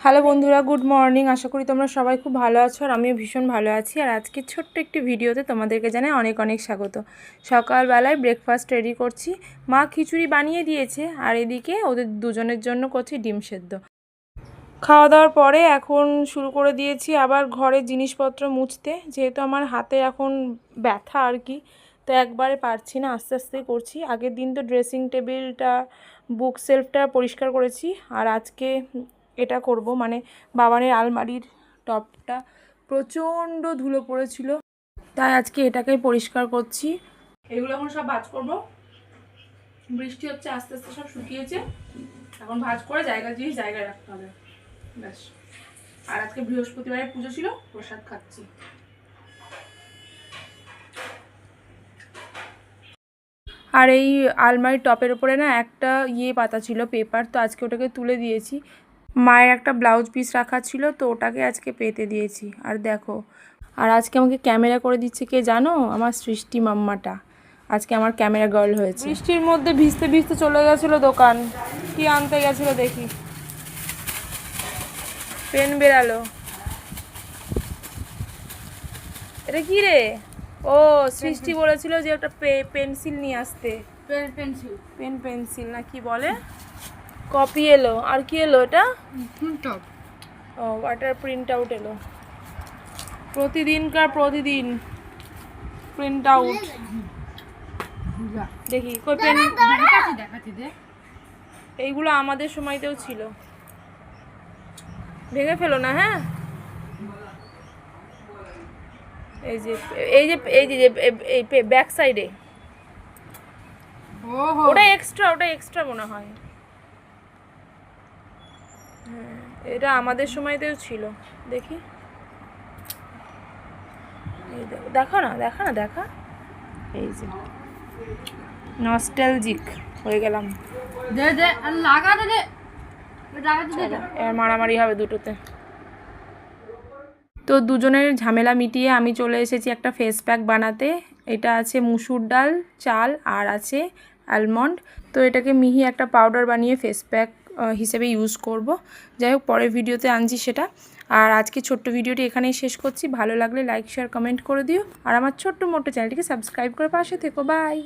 Hello বন্ধুরা, good morning. আশা করি তোমরা সবাই খুব ভালো আছো আর আমিও ভীষণ ভালো আছি। আর আজকে ছোট্ট একটি ভিডিওতে তোমাদেরকে জানাই অনেক অনেক স্বাগত। সকালবেলায় ব্রেকফাস্ট রেডি করছি। মা খিচুড়ি বানিয়ে দিয়েছে আর এদিকে ওদের দুজনের জন্য করছি ডিম সেদ্ধ। খাওয়া দাওয়ার পরে এখন শুরু করে দিয়েছি আবার ঘরের জিনিসপত্র মুছতে, যেহেতু আমার হাতে এখন ব্যথা আর কি, তো একবারে পারছি না, আস্তে আস্তে করছি। আগের দিন তো ড্রেসিং টেবিলটা, বুক সেলফটা পরিষ্কার করেছি, আর আজকে এটা করব, মানে বাবানের আলমারির টপটা প্রচণ্ড ধুলো পড়েছিল, তাই আজকে এটাকেই পরিষ্কার করছি। এগুলো এখন সব ভাঁজ করব। বৃষ্টি হচ্ছে, আস্তে আস্তে সব শুকিয়েছে, এখন ভাঁজ করে জিনিস জায়গায় রাখতে হবে, ব্যাস। আর আজকে বৃহস্পতিবারে পুজো ছিল, প্রসাদ খাচ্ছি। আর এই আলমারির টপের ওপরে না একটা পাতা ছিল, পেপার, তো আজকে ওটাকে তুলে দিয়েছি। মায়ের একটা ব্লাউজ পিস রাখা ছিল, তো ওটাকে আজকে পেতে দিয়েছি। আর দেখো, আর আজকে আমাকে ক্যামেরা করে দিচ্ছে কে জানো? আমার সৃষ্টি মাম্মাটা আজকে আমার ক্যামেরা গার্ল হয়েছে। বৃষ্টির মধ্যে ভিজতে ভিজতে চলে গেছিলো দোকান, কি আনতে গেছিলো দেখি, পেন বেরালো। এটা কি রে? ও, সৃষ্টি বলেছিল যে ওটা পেন্সিল নিয়ে আসতে। পেন্সিল না কি বলে, কপি এলো। আর কি এলো? এটা ও, ওয়াটার প্রিন্ট আউট এলো। প্রতিদিন প্রিন্ট আউট দেখি কই পেন। এইগুলো আমাদের সময়তেও ছিল, ভেঙে ফেলো না। হ্যাঁ, এই যে এই যে এই যে এই ব্যাক সাইডে ওটা এক্সট্রা মনে হয়। হ্যাঁ, এটা আমাদের সময়তেও ছিল। দেখি, এই দেখা এই যে নস্টালজিক হয়ে গেলাম। এবার মারামারি হবে দুটোতে। তো দুজনের ঝামেলা মিটিয়ে আমি চলে এসেছি একটা ফেস প্যাক বানাতে। এটা আছে মুসুর ডাল, চাল আর আছে আলমন্ড। তো এটাকে মিহি একটা পাউডার বানিয়ে ফেস প্যাক হিসেবে ইউজ করব। যাই হোক, পরের ভিডিওতে আনছি সেটা। আর আজকে ছোট্ট ভিডিওটি এখানেই শেষ করছি। ভালো লাগলে লাইক শেয়ার কমেন্ট করে দিও, আর আমার ছোট্ট মোটো চ্যানেলটিকে সাবস্ক্রাইব করে পাশে থেকো। বাই।